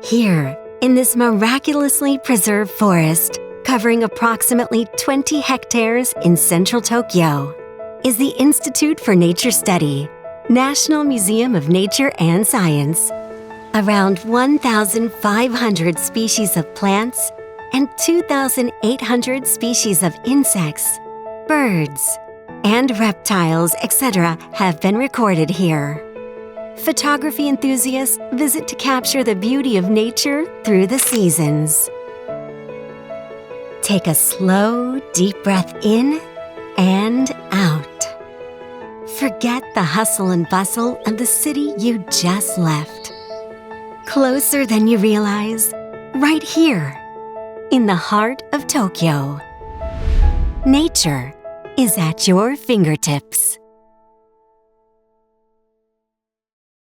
Here, in this miraculously preserved forest, covering approximately 20 hectares in central Tokyo, is the Institute for Nature Study, National Museum of Nature and Science. Around 1,500 species of plants and 2,800 species of insects, birds, and reptiles, etc. have been recorded here. Photography enthusiasts visit to capture the beauty of nature through the seasons. Take a slow, deep breath in and out. Forget the hustle and bustle of the city you just left. Closer than you realize, right here, in the heart of Tokyo. Nature is at your fingertips.